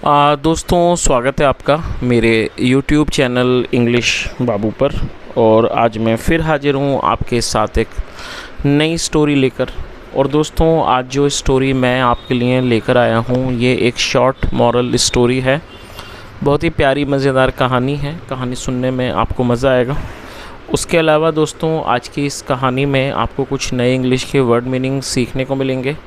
दोस्तों स्वागत है आपका मेरे YouTube चैनल इंग्लिश बाबू पर। और आज मैं फिर हाजिर हूँ आपके साथ एक नई स्टोरी लेकर। और दोस्तों आज जो स्टोरी मैं आपके लिए लेकर आया हूँ ये एक शॉर्ट मॉरल स्टोरी है। बहुत ही प्यारी मज़ेदार कहानी है। कहानी सुनने में आपको मज़ा आएगा। उसके अलावा दोस्तों आज की इस कहानी में आपको कुछ नए इंग्लिश के वर्ड मीनिंग सीखने को मिलेंगे,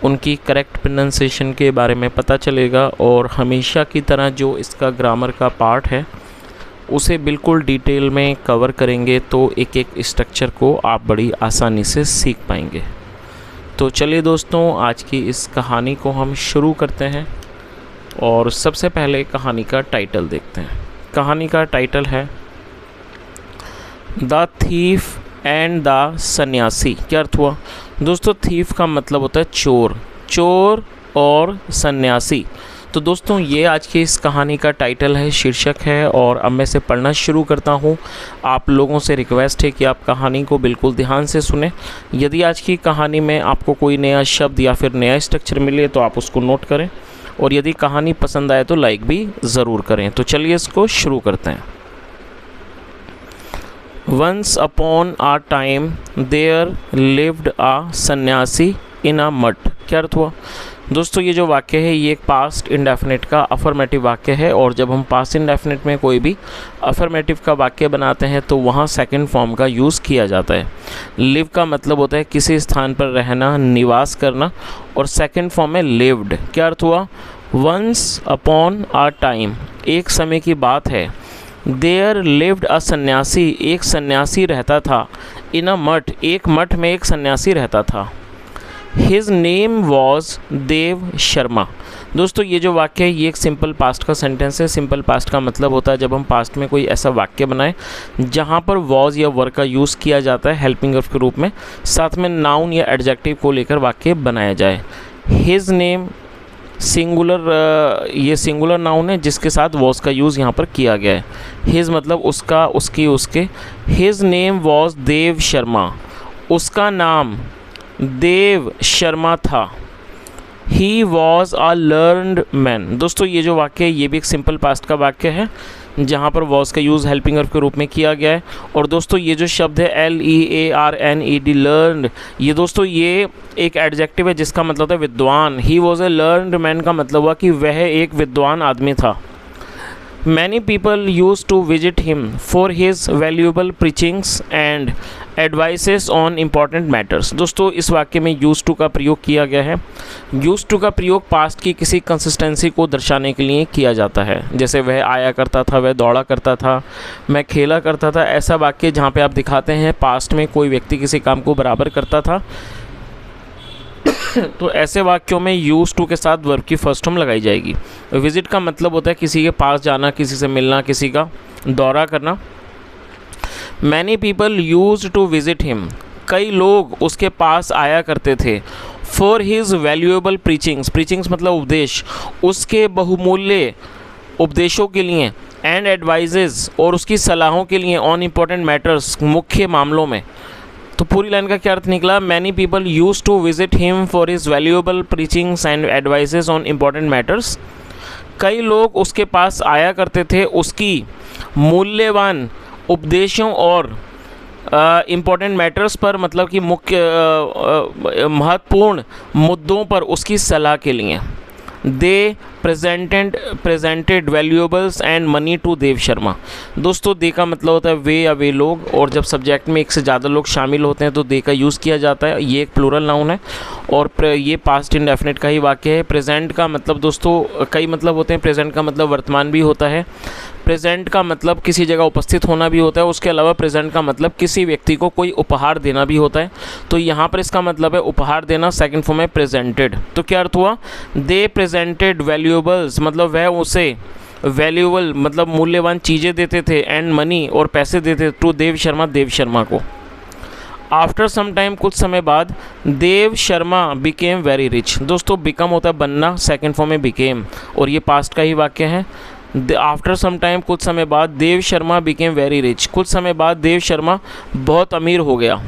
उनकी करेक्ट प्रोनाउंसिएशन के बारे में पता चलेगा और हमेशा की तरह जो इसका ग्रामर का पार्ट है उसे बिल्कुल डिटेल में कवर करेंगे, तो एक एक स्ट्रक्चर को आप बड़ी आसानी से सीख पाएंगे। तो चलिए दोस्तों आज की इस कहानी को हम शुरू करते हैं। और सबसे पहले कहानी का टाइटल देखते हैं। कहानी का टाइटल है द थीफ एंड द सन्यासी। क्या अर्थ हुआ दोस्तों? थीफ का मतलब होता है चोर, चोर और सन्यासी। तो दोस्तों ये आज की इस कहानी का टाइटल है, शीर्षक है। और अब मैं इसे पढ़ना शुरू करता हूँ। आप लोगों से रिक्वेस्ट है कि आप कहानी को बिल्कुल ध्यान से सुने। यदि आज की कहानी में आपको कोई नया शब्द या फिर नया स्ट्रक्चर मिले तो आप उसको नोट करें, और यदि कहानी पसंद आए तो लाइक भी ज़रूर करें। तो चलिए इसको शुरू करते हैं। Once upon a time there lived a सन्यासी in a mud। क्या अर्थ हुआ दोस्तों? ये जो वाक्य है ये एक पास्ट इंडेफिनिट का अफर्मेटिव वाक्य है। और जब हम पास्ट इंडेफिनिट में कोई भी अफर्मेटिव का वाक्य बनाते हैं तो वहाँ सेकंड फॉर्म का यूज़ किया जाता है। लिव का मतलब होता है किसी स्थान पर रहना, निवास करना, और सेकंड फॉर्म में लिव्ड। क्या अर्थ हुआ? वंस अपॉन आ टाइम, एक समय की बात है। देयर लिव्ड अ सन्यासी, एक सन्यासी रहता था। इन अ मठ, एक मठ में एक सन्यासी रहता था। हिज नेम वॉज देव शर्मा। दोस्तों ये जो वाक्य है ये एक सिंपल पास्ट का सेंटेंस है। सिंपल पास्ट का मतलब होता है जब हम पास्ट में कोई ऐसा वाक्य बनाएं जहां पर वॉज या वर का यूज़ किया जाता है हेल्पिंग वर्ब के रूप में, साथ में नाउन या एडजेक्टिव को लेकर वाक्य बनाया जाए। हिज नेम सिंगुलर, ये सिंगुलर नाउन है जिसके साथ वॉज का यूज़ यहाँ पर किया गया है। हिज मतलब उसका, उसकी, उसके। His name was Dev Sharma, उसका नाम देव शर्मा था। He was a learned man. दोस्तों ये जो वाक्य है ये भी एक सिंपल पास्ट का वाक्य है जहाँ पर वॉज का यूज़ हेल्पिंग वर्ब के रूप में किया गया है। और दोस्तों ये जो शब्द है LEARNED, लर्नड, ये दोस्तों ये एक एडजेक्टिव है जिसका मतलब है विद्वान। He was a learned man का मतलब हुआ कि वह एक विद्वान आदमी था। Many people used to visit him for his valuable preachings and advices on important matters। दोस्तों इस वाक्य में used to का प्रयोग किया गया है। used to का प्रयोग पास्ट की किसी कंसिस्टेंसी को दर्शाने के लिए किया जाता है। जैसे वह आया करता था, वह दौड़ा करता था, मैं खेला करता था। ऐसा वाक्य जहाँ पे आप दिखाते हैं पास्ट में कोई व्यक्ति किसी काम को बराबर करता था तो ऐसे वाक्यों में यूज टू के साथ वर्ब की फर्स्ट फॉर्म लगाई जाएगी। विजिट का मतलब होता है किसी के पास जाना, किसी से मिलना, किसी का दौरा करना। Many people use to visit him, कई लोग उसके पास आया करते थे। For his valuable preachings, preachings मतलब उपदेश, उसके बहुमूल्य उपदेशों के लिए। एंड एडवाइजेज, और उसकी सलाहों के लिए। ऑन इम्पोर्टेंट मैटर्स, मुख्य मामलों में। तो पूरी लाइन का क्या अर्थ निकला? Many people use to visit him for his valuable preachings and advices on important matters. कई लोग उसके पास आया करते थे उसकी मूल्यवान उपदेशों और इम्पॉर्टेंट मैटर्स पर, मतलब कि मुख्य महत्वपूर्ण मुद्दों पर उसकी सलाह के लिए। They presented valuables and money to Dev Sharma. दोस्तों दे का मतलब होता है वे या वे लोग, और जब सब्जेक्ट में एक से ज़्यादा लोग शामिल होते हैं तो दे का यूज़ किया जाता है। ये एक प्लूरल नाउन है और ये पास्ट इंडेफिनिट का ही वाक्य है। प्रेजेंट का मतलब दोस्तों कई मतलब होते हैं। प्रेजेंट का मतलब वर्तमान भी होता है। प्रेजेंट का मतलब किसी जगह उपस्थित होना भी होता है। उसके अलावा प्रेजेंट का मतलब किसी व्यक्ति को कोई उपहार देना भी होता है। तो यहाँ पर इसका मतलब है उपहार देना। सेकंड फॉर्म है प्रेजेंटेड। तो क्या अर्थ हुआ? दे प्रेजेंटेड वैल्यूएबल्स, मतलब वह उसे वैल्यूएबल मतलब मूल्यवान चीज़ें देते थे, एंड मनी और पैसे देते टू देव शर्मा, देव शर्मा को। आफ्टर सम टाइम, कुछ समय बाद, Dev Sharma became very rich. दोस्तों बिकम होता है बनना, सेकंड फॉर्म में बिकेम, और ये पास्ट का ही वाक्य है। आफ्टर सम टाइम, कुछ समय बाद, Dev Sharma became very rich, कुछ समय बाद देव शर्मा बहुत अमीर हो गया।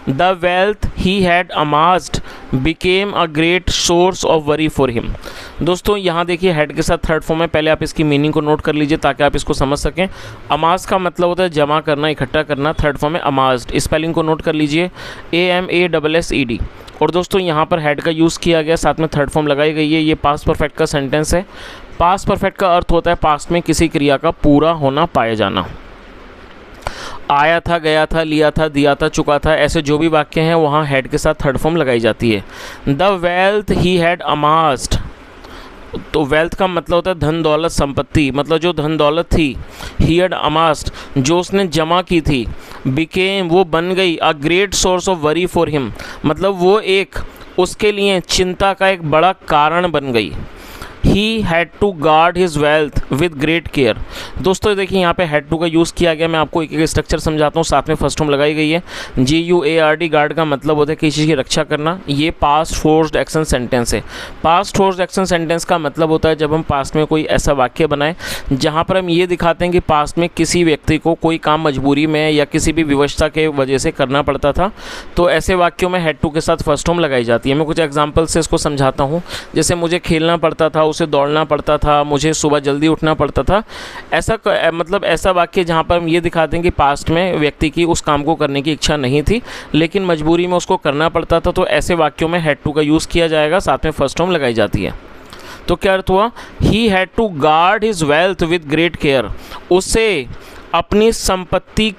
The wealth he had amassed became a great source of worry for him. दोस्तों यहाँ देखिए हैड के साथ थर्ड फॉर्म है, पहले आप इसकी मीनिंग को नोट कर लीजिए ताकि आप इसको समझ सकें। अमास का मतलब होता है जमा करना, इकट्ठा करना, थर्ड फॉर्म है अमास्ड। स्पेलिंग को नोट कर लीजिए, AMASSED। और दोस्तों यहाँ पर हैड का यूज़ किया गया, साथ में थर्ड फॉर्म लगाई गई है। ये पास्ट परफेक्ट का सेंटेंस है। पास्ट परफेक्ट का अर्थ होता है पास्ट में किसी क्रिया का पूरा होना, पाया जाना। आया था, गया था, लिया था, दिया था, चुका था, ऐसे जो भी वाक्य हैं वहाँ हैड के साथ थर्ड फॉर्म लगाई जाती है। द वेल्थ ही हैड अमास्ड, तो वेल्थ का मतलब होता है धन दौलत संपत्ति, मतलब जो धन दौलत थी। ही हैड अमास्ड, जो उसने जमा की थी। बिकेम, वो बन गई। अ great source of worry for him, मतलब वो एक उसके लिए चिंता का एक बड़ा कारण बन गई। He had to guard his wealth with great care. दोस्तों देखिए यहाँ पे हैड टू का यूज़ किया गया। मैं आपको एक एक स्ट्रक्चर समझाता हूँ, साथ में फर्स्ट फॉर्म लगाई गई है। GUARD, गार्ड का मतलब होता है किसी चीज़ की रक्षा करना। ये पास्ट फोर्स्ड एक्शन सेंटेंस है। पास्ट फोर्स्ड एक्शन सेंटेंस का मतलब होता है जब हम पास्ट में कोई ऐसा वाक्य बनाएं जहाँ पर हम ये दिखाते हैं कि पास्ट में किसी व्यक्ति को कोई काम मजबूरी में या किसी भी विवशता के वजह से करना पड़ता था, तो ऐसे वाक्यों में हैड टू के साथ फर्स्ट फॉर्म लगाई जाती है। मैं कुछ एग्जाम्पल से इसको समझाता हूँ। जैसे मुझे खेलना पड़ता था, उसे दौड़ना पड़ता था, मुझे सुबह जल्दी उठना पड़ता था। ऐसा मतलब ऐसा वाक्य जहाँ पर हम ये दिखाते हैं कि पास्ट में व्यक्ति की उस काम को करने की इच्छा नहीं थी लेकिन मजबूरी में उसको करना पड़ता था, तो ऐसे वाक्यों में हैड टू का यूज़ किया जाएगा, साथ में फर्स्ट फॉर्म लगाई जाती है। तो क्या अर्थ हुआ? He had to guard his wealth with great care, उसे अपनी संपत्ति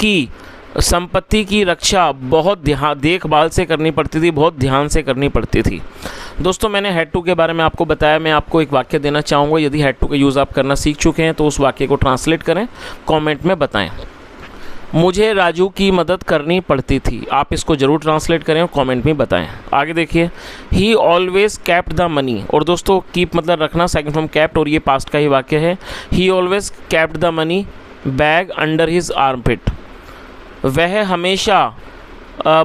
की रक्षा बहुत देखभाल से करनी पड़ती थी, बहुत ध्यान से करनी पड़ती थी। दोस्तों मैंने हैड टू के बारे में आपको बताया। मैं आपको एक वाक्य देना चाहूँगा। यदि हैड टू का यूज़ आप करना सीख चुके हैं तो उस वाक्य को ट्रांसलेट करें, कमेंट में बताएं। मुझे राजू की मदद करनी पड़ती थी। आप इसको ज़रूर ट्रांसलेट करें और कमेंट में बताएं। आगे देखिए, ही ऑलवेज कैप्ट द मनी। और दोस्तों कीप मतलब रखना, सेकंड फ्रॉम कैप्ट, और ये पास्ट का ही वाक्य है। ही always kept the money bag under his armpit. वह हमेशा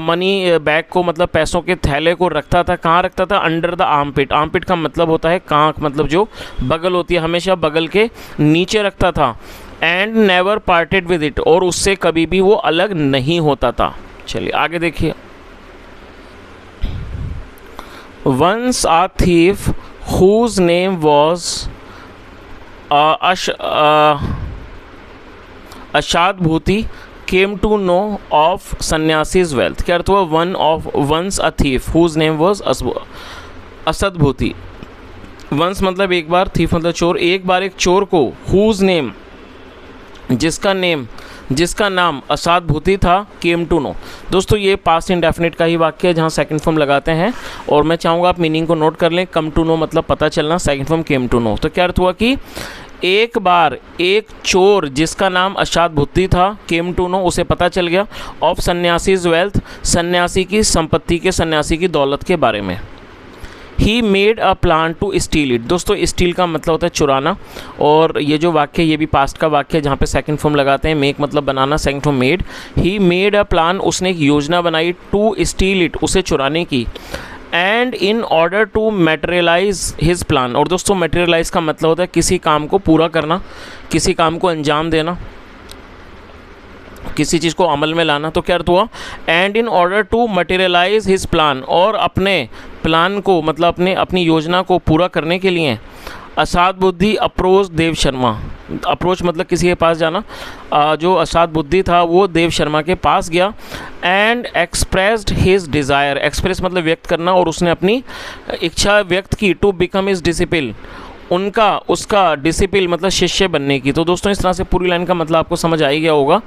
मनी बैग को मतलब पैसों के थैले को रखता था। कहाँ रखता था? Under the armpit. आर्मपिट का मतलब होता है कांख, मतलब जो बगल होती है, हमेशा बगल के नीचे रखता था। And never parted with it, और उससे कभी भी वो अलग नहीं होता था। चलिए आगे देखिए। Once a thief whose name was Ashad Bhuti came to know of sannyasi's wealth. क्या अर्थ हुआ? Once a thief whose name was Asad Bhuti. Once मतलब एक बार, थीफ मतलब चोर। एक बार एक चोर को, हुज नेम जिसका नाम असाद भूति था, केम टू नो। दोस्तों ये पास्ट इंडेफिनिट का ही वाक्य है जहाँ सेकंड फॉर्म लगाते हैं, और मैं चाहूँगा आप मीनिंग को नोट कर लें। कम टू नो मतलब पता चलना, second form came to know. तो क्या अर्थ हुआ कि एक बार एक चोर जिसका नाम अशाद भुत्ती था, केम टू नो, उसे पता चल गया, ऑफ सन्यासीज वेल्थ, सन्यासी की संपत्ति के, सन्यासी की दौलत के बारे में। He made a plan to steal it. दोस्तों स्टील का मतलब होता है चुराना, और ये जो वाक्य ये भी पास्ट का वाक्य है जहाँ पे सेकंड फॉर्म लगाते हैं। मेक मतलब बनाना, second form made. He made a plan, उसने एक योजना बनाई, टू स्टील इट, उसे चुराने की। And in order to materialise his plan. और दोस्तों मटेरियलाइज का मतलब होता है किसी काम को पूरा करना, किसी काम को अंजाम देना, किसी चीज़ को अमल में लाना। तो क्या अर्थ हुआ? And in order to materialise his plan, और अपने प्लान को मतलब अपनी योजना को पूरा करने के लिए असाद बुद्धि अप्रोच देव शर्मा। अप्रोच मतलब किसी के पास जाना। जो असाद बुद्धि था वो देव शर्मा के पास गया। And expressed his desire. Express मतलब व्यक्त करना, और उसने अपनी इच्छा व्यक्त की, टू बिकम हिज डिसिपल, उसका डिसिपल मतलब शिष्य बनने की। तो दोस्तों इस तरह से पूरी लाइन का मतलब आपको समझ आ ही गया होगा।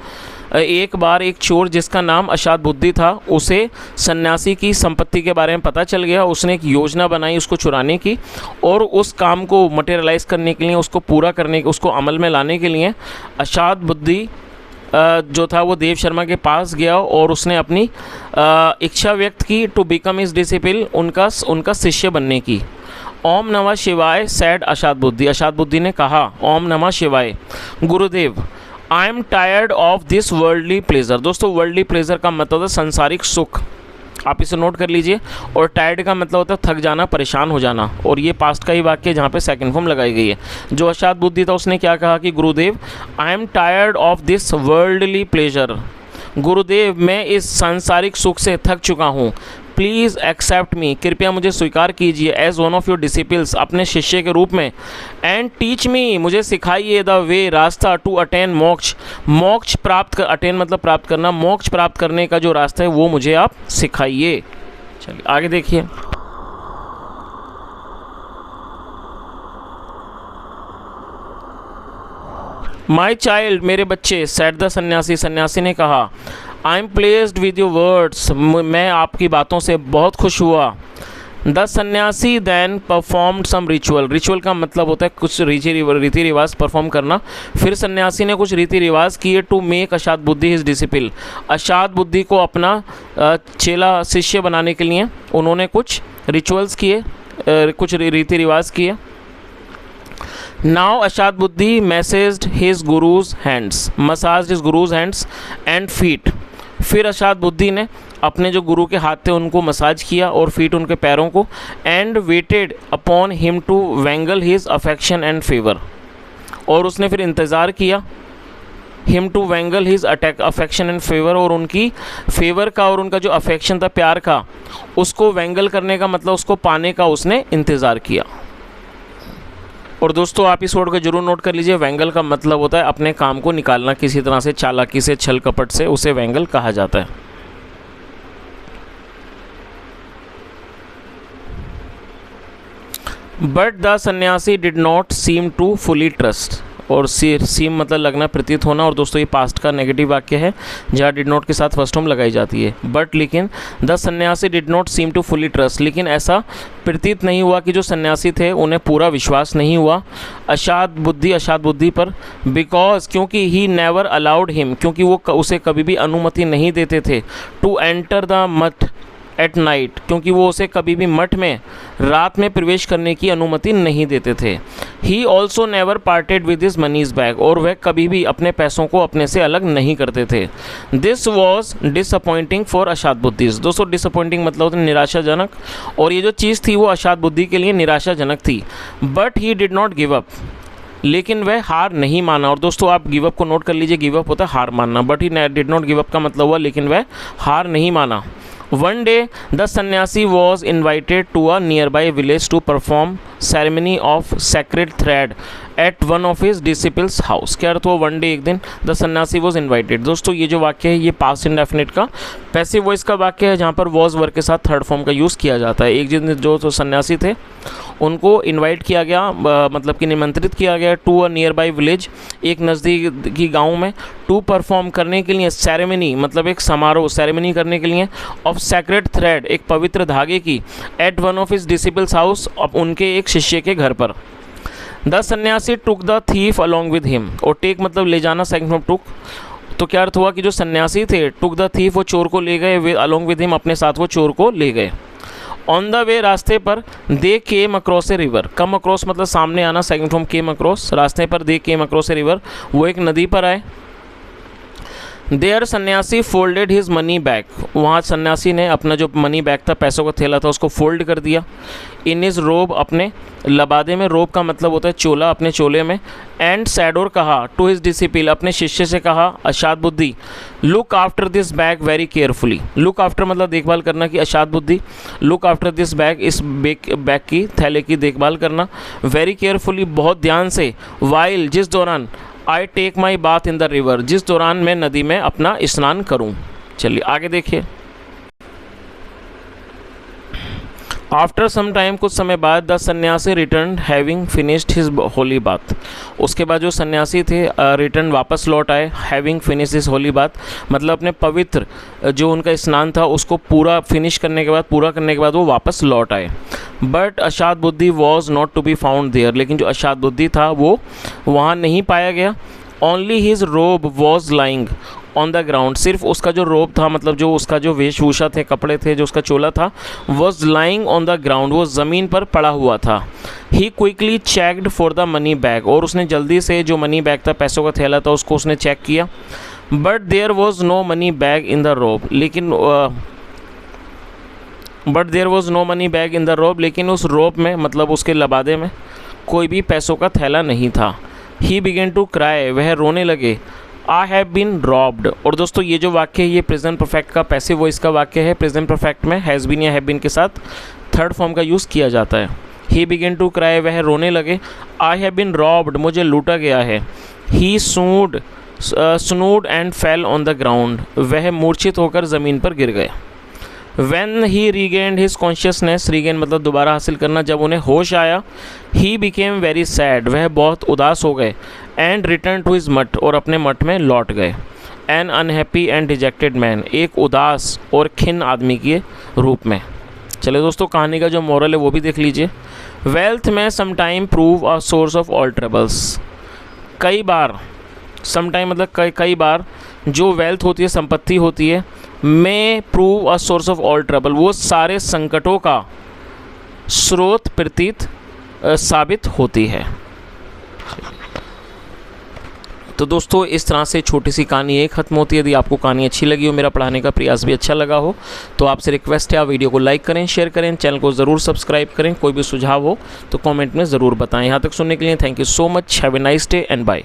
एक बार एक चोर जिसका नाम अशाद बुद्धि था, उसे सन्यासी की संपत्ति के बारे में पता चल गया। उसने एक योजना बनाई उसको चुराने की, और उस काम को मटेरियलाइज करने के लिए, उसको पूरा करने के, उसको अमल में लाने के लिए अशाद बुद्धि जो था वो देव शर्मा के पास गया, और उसने अपनी इच्छा व्यक्त की, टू बिकम हिज डिसिपल, उनका शिष्य बनने की। ओम नमः शिवाय सैड अशाद बुद्धि। अशाद बुद्धि ने कहा, ओम नमः शिवाय, गुरुदेव I am tired of this worldly pleasure. दोस्तों वर्ल्डली प्लेजर का मतलब होता है संसारिक सुख, आप इसे नोट कर लीजिए। और टायर्ड का मतलब होता है थक जाना, परेशान हो जाना, और ये पास्ट का ही वाक्य है जहाँ पे सेकंड फॉर्म लगाई गई है। जो अशाद बुद्धि था उसने क्या कहा कि गुरुदेव I am tired of this worldly pleasure. गुरुदेव, मैं इस सांसारिक सुख से थक चुका हूँ। प्लीज़ एक्सेप्ट मी, कृपया मुझे स्वीकार कीजिए, as one of your disciples, अपने शिष्य के रूप में। एंड टीच मी, मुझे सिखाइए, द वे, रास्ता, टू अटेन मोक्ष, मोक्ष प्राप्त कर, अटेन मतलब प्राप्त करना, मोक्ष प्राप्त करने का जो रास्ता है वो मुझे आप सिखाइए। चलिए आगे देखिए। माई चाइल्ड, मेरे बच्चे, सेड द सन्यासी, सन्यासी ने कहा, I am placed with your words, मैं आपकी बातों से बहुत खुश हुआ। द सन्यासी देन परफॉर्म्ड सम रिचुअल, रिचुअल का मतलब होता है कुछ रीति रिवाज परफॉर्म करना। फिर सन्यासी ने कुछ रीति रिवाज किए टू मेक अशात बुद्धि हिज डिसिपल, अशात बुद्धि को अपना चेला शिष्य बनाने के लिए उन्होंने कुछ रिचुअल्स किए, कुछ रीति रिवाज किए। Now Ashat Buddhi massaged his guru's hands, massaged his guru's hands and feet, फिर अशात बुद्धि ने अपने जो गुरु के हाथ थे उनको मसाज किया और फीट उनके पैरों को। And waited upon him to wangle his affection and favour, और उसने फिर इंतज़ार किया him to wangle his affection and favour, और उनकी फेवर का और उनका जो अफेक्शन था, प्यार का, उसको वेंगल करने का मतलब उसको पाने का उसने इंतज़ार किया। और दोस्तों आप इस वर्ड को जरूर नोट कर लीजिए, वेंगल का मतलब होता है अपने काम को निकालना किसी तरह से, चालाकी से, छल कपट से, उसे वेंगल कहा जाता है। But the sannyasi did not seem to fully trust, और सीम मतलब लगना, प्रतीत होना, और दोस्तों ये पास्ट का नेगेटिव वाक्य है जहाँ डिड नॉट के साथ फर्स्ट फॉर्म लगाई जाती है। बट लेकिन the sannyasi did not seem to fully trust, लेकिन ऐसा प्रतीत नहीं हुआ कि जो सन्यासी थे उन्हें पूरा विश्वास नहीं हुआ अशात बुद्धि पर, बिकॉज क्योंकि ही नेवर अलाउड हिम, क्योंकि वो उसे कभी भी अनुमति नहीं देते थे, टू एंटर द मठ एट नाइट, क्योंकि वो उसे कभी भी मठ में रात में प्रवेश करने की अनुमति नहीं देते थे। He also never parted with his money's bag, और वह कभी भी अपने पैसों को अपने से अलग नहीं करते थे। दिस वॉज डिसअपॉइंटिंग फॉर अशात बुद्धिज, दोस्तों डिसअपॉइंटिंग मतलब होता है निराशाजनक, और ये जो चीज़ थी वो अशात बुद्धि के लिए निराशाजनक थी। But he did not give up, लेकिन वह हार नहीं माना। और दोस्तों आप गिव अप को नोट कर लीजिए, गिव अप होता है हार मानना, but he did not give up का मतलब हुआ लेकिन वह हार नहीं माना। One day the sannyasi was invited to a nearby village to perform ceremony of sacred thread at one of his disciples house। क्या अर्थ हुआ वन डे, एक दिन, द सन्यासी वॉज इन्वाइटेड। दोस्तों ये जो वाक्य है ये पास्ट इंडेफिनिट का पैसिव वॉइस का वाक्य है जहाँ पर वॉज वर्ग के साथ थर्ड फॉर्म का यूज़ किया जाता है। एक दिन जो तो सन्यासी थे उनको इनवाइट किया गया, मतलब कि निमंत्रित किया गया to a nearby village, एक नज़दीकी गांव में, टू परफॉर्म करने के लिए, सेरेमनी मतलब एक समारोह, सेरेमनी करने के लिए, ऑफ सैक्रेड थ्रेड एक पवित्र धागे की, at one of his disciples house अब उनके एक शिष्य के घर पर। The sannyasi took the thief along with him, और टेक मतलब ले जाना, सेकंड फ्रॉम टुक, तो क्या अर्थ हुआ कि जो सन्यासी थे टुक द थीफ वो चोर को ले गए, अलॉन्ग विद हिम अपने साथ वो चोर को ले गए। ऑन द वे रास्ते पर they came across a river, come across मतलब सामने आना, सेकंड फ्रॉम केम अक्रॉस, रास्ते पर they came across a river वो एक नदी पर आए। देयर सन्यासी फोल्डेड हिज मनी बैग, वहाँ सन्यासी ने अपना जो मनी बैग था, पैसों का थैला था, उसको फोल्ड कर दिया। इन हिज रोब अपने लबादे में, रोब का मतलब होता है चोला, अपने चोले में। एंड सैडोर कहा टू हिज डिसिपल, अपने शिष्य से कहा अशात बुद्धि, look after this bag very carefully, look after मतलब देखभाल करना कि अशात बुद्धि, लुक आफ्टर दिस बैग इस बैग की, थैले की देखभाल करना, वेरी केयरफुली बहुत ध्यान से, वाइल जिस दौरान, I take my bath in the river जिस दौरान मैं नदी में अपना स्नान करूं। चलिए आगे देखिए। आफ्टर सम टाइम, कुछ समय बाद, द सन्यासी return having finished his Holi bath, उसके बाद जो सन्यासी थे रिटर्न वापस लौट आए, having finish his Holi bath मतलब अपने पवित्र जो उनका स्नान था उसको पूरा फिनिश करने के बाद, पूरा करने के बाद वो वापस लौट आए। But Ashat Buddhi was not to be found there, लेकिन जो अशात बुद्धि था वो वहाँ नहीं पाया गया। ओनली हिज रोब was lying on the ground, सिर्फ उसका जो रोब था मतलब जो उसका जो वेशभूषा थे, कपड़े थे, जो उसका चोला था, was lying on the ground, वो ज़मीन पर पड़ा हुआ था। He quickly checked for the money bag, और उसने जल्दी से जो मनी बैग था, पैसों का थैला था, उसको उसने चेक किया। But there was no money bag in the robe, लेकिन लेकिन उस रोब में मतलब उसके लबादे में कोई भी पैसों का थैला नहीं था। ही बिगेन टू क्राई, वह रोने लगे। I have been robbed. और दोस्तों ये जो वाक्य है ये प्रेजेंट परफेक्ट का पैसिव वॉइस का वाक्य है। प्रेजेंट परफेक्ट में हैज़ बीन या हैव बीन के साथ थर्ड फॉर्म का यूज़ किया जाता है। ही बिगेन टू क्राई, वह रोने लगे। आई हैव बीन रॉब्ड, मुझे लूटा गया है। He swooned and fell on the ground, वह मूर्छित होकर ज़मीन पर गिर गए। When he regained his consciousness, regain मतलब दोबारा हासिल करना, जब उन्हें होश आया, he became very sad, वह बहुत उदास हो गए। And returned to his मठ, और अपने मठ में लौट गए। An unhappy and dejected man, एक उदास और खिन्न आदमी के रूप में। चलिए दोस्तों कहानी का जो मोरल है वो भी देख लीजिए। Wealth में sometime prove a source of all troubles, कई बार, sometime मतलब कई बार जो वेल्थ होती है, संपत्ति होती है, में prove a source of all trouble, वो सारे संकटों का स्रोत प्रतीत साबित होती है। तो दोस्तों इस तरह से छोटी सी कहानी एक ख़त्म होती है। यदि आपको कहानी अच्छी लगी हो, मेरा पढ़ाने का प्रयास भी अच्छा लगा हो, तो आपसे रिक्वेस्ट है आप वीडियो को लाइक करें, शेयर करें, चैनल को ज़रूर सब्सक्राइब करें। कोई भी सुझाव हो तो कमेंट में ज़रूर बताएं। यहाँ तक सुनने के लिए thank you so much. Have a nice day and bye.